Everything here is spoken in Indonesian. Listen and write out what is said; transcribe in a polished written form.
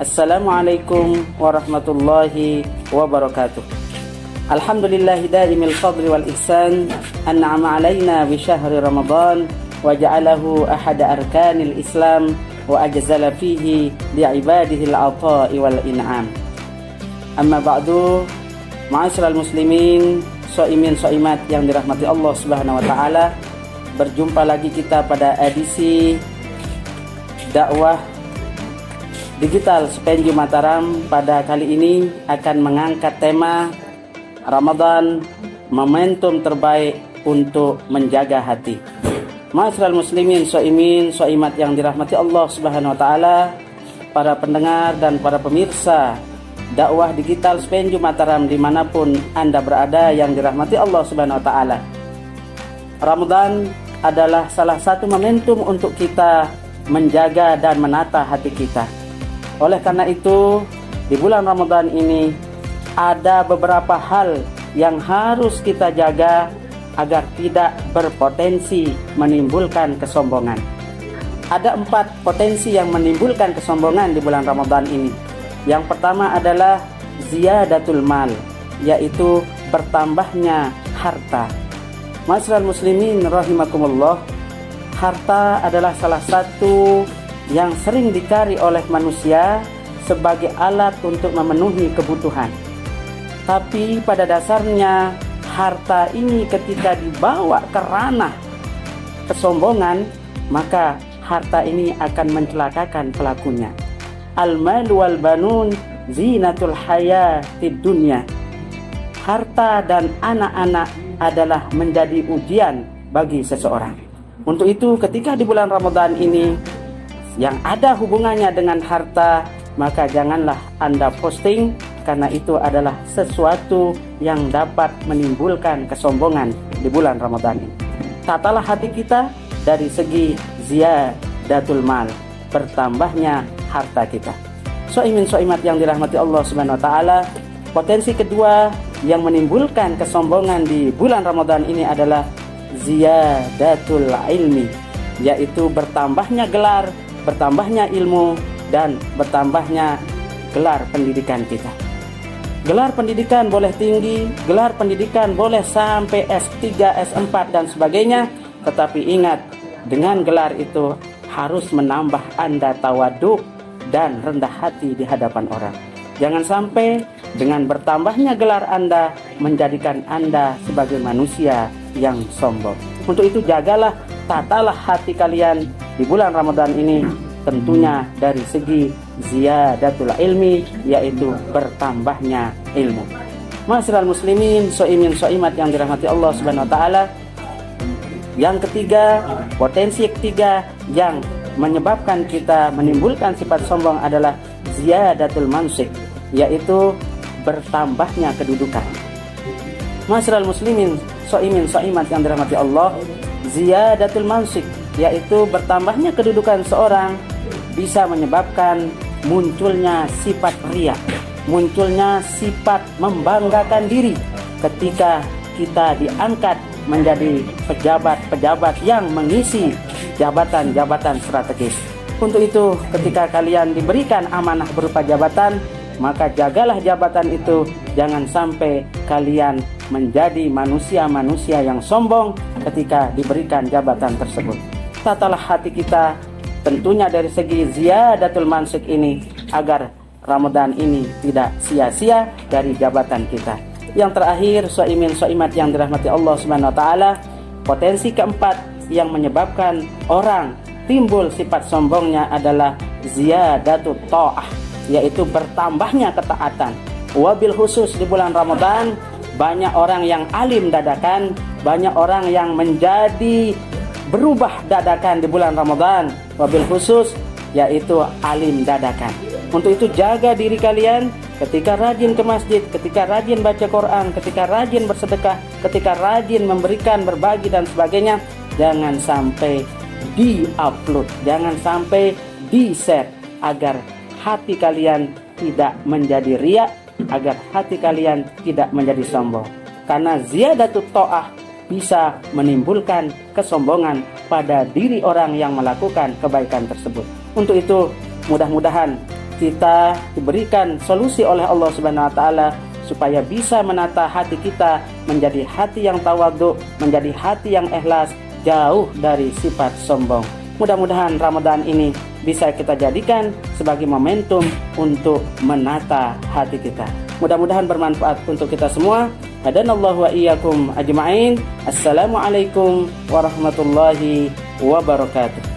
Assalamualaikum warahmatullahi wabarakatuh. Alhamdulillahi daimil fadli wal ihsan, an'ama alaina bi syahri Ramadan wa ja'alahu ahada arkanil Islam wa ajzala fihi li ibadihi al-ata'i wal in'am. Amma ba'du, ma'asyiral muslimin, shaimin shaimat yang dirahmati Allah Subhanahu wa taala. Berjumpa lagi kita pada edisi dakwah digital Sepenju Mataram. Pada kali ini akan mengangkat tema Ramadan, momentum terbaik untuk menjaga hati. Ma'asyiral muslimin, shaimin shaimat yang dirahmati Allah Subhanahu wa taala, para pendengar dan para pemirsa dakwah digital Sepenju Mataram dimanapun Anda berada yang dirahmati Allah Subhanahu wa taala. Ramadan adalah salah satu momentum untuk kita menjaga dan menata hati kita. Oleh karena itu, di bulan Ramadan ini ada beberapa hal yang harus kita jaga agar tidak berpotensi menimbulkan kesombongan. Ada 4 potensi yang menimbulkan kesombongan di bulan Ramadan ini. Yang pertama adalah ziyadatul mal, yaitu bertambahnya harta. Ma'asyiral muslimin rahimakumullah, harta adalah salah satu yang sering dicari oleh manusia sebagai alat untuk memenuhi kebutuhan. Tapi pada dasarnya harta ini ketika dibawa ke ranah kesombongan, maka harta ini akan mencelakakan pelakunya. Al-malu wal banun zinatul hayatid dunya. Harta dan anak-anak adalah menjadi ujian bagi seseorang. Untuk itu ketika di bulan Ramadan ini yang ada hubungannya dengan harta, maka janganlah Anda posting, karena itu adalah sesuatu yang dapat menimbulkan kesombongan di bulan Ramadan ini. Tatalah hati kita dari segi ziyadatul mal, bertambahnya harta kita. Shaimin shaimat yang dirahmati Allah Subhanahu wa taala, potensi kedua yang menimbulkan kesombongan di bulan Ramadan ini adalah ziyadatul ilmi, yaitu bertambahnya gelar, bertambahnya ilmu, dan bertambahnya gelar pendidikan kita. Gelar pendidikan boleh tinggi, gelar pendidikan boleh sampai S3, S4 dan sebagainya, tetapi ingat, dengan gelar itu harus menambah Anda tawaduk dan rendah hati di hadapan orang. Jangan sampai dengan bertambahnya gelar Anda menjadikan Anda sebagai manusia yang sombong. Untuk itu jagalah, tatalah hati kalian di bulan Ramadan ini, tentunya dari segi ziyadatul ilmi, yaitu bertambahnya ilmu. Ma'asyiral muslimin, shaimin shaimat yang dirahmati Allah Subhanahu wa taala. Yang ketiga, potensi ketiga yang menyebabkan kita menimbulkan sifat sombong adalah ziyadatul mansik, yaitu bertambahnya kedudukan. Ma'asyiral muslimin, shaimin shaimat yang dirahmati Allah, ziyadatul mansik, yaitu bertambahnya kedudukan seorang bisa menyebabkan munculnya sifat riya, munculnya sifat membanggakan diri ketika kita diangkat menjadi pejabat-pejabat yang mengisi jabatan-jabatan strategis. Untuk itu, ketika kalian diberikan amanah berupa jabatan, maka jagalah jabatan itu, jangan sampai kalian menjadi manusia-manusia yang sombong ketika diberikan jabatan tersebut. Tatalah hati kita tentunya dari segi ziyadatul mansik ini, agar Ramadan ini tidak sia-sia dari jabatan kita. Yang terakhir, shaimin shaimat yang dirahmati Allah Subhanahu wa taala, potensi keempat yang menyebabkan orang timbul sifat sombongnya adalah ziyadatul ta'ah, yaitu bertambahnya ketaatan. Wabil khusus di bulan Ramadan, banyak orang yang alim dadakan, banyak orang yang menjadi berubah dadakan di bulan Ramadan. Wabil khusus yaitu alim dadakan. Untuk itu jaga diri kalian ketika rajin ke masjid, ketika rajin baca Quran, ketika rajin bersedekah, ketika rajin memberikan, berbagi dan sebagainya. Jangan sampai di-upload, jangan sampai di-share, agar hati kalian tidak menjadi riya, agar hati kalian tidak menjadi sombong. Karena ziyadatut ta'ah bisa menimbulkan kesombongan pada diri orang yang melakukan kebaikan tersebut. Untuk itu, mudah-mudahan kita diberikan solusi oleh Allah Subhanahu wa taala supaya bisa menata hati kita menjadi hati yang tawadhu, menjadi hati yang ikhlas, jauh dari sifat sombong. Mudah-mudahan Ramadan ini bisa kita jadikan sebagai momentum untuk menata hati kita. Mudah-mudahan bermanfaat untuk kita semua. Hadanallahu wa iyyakum ajma'in. Assalamualaikum warahmatullahi wabarakatuh.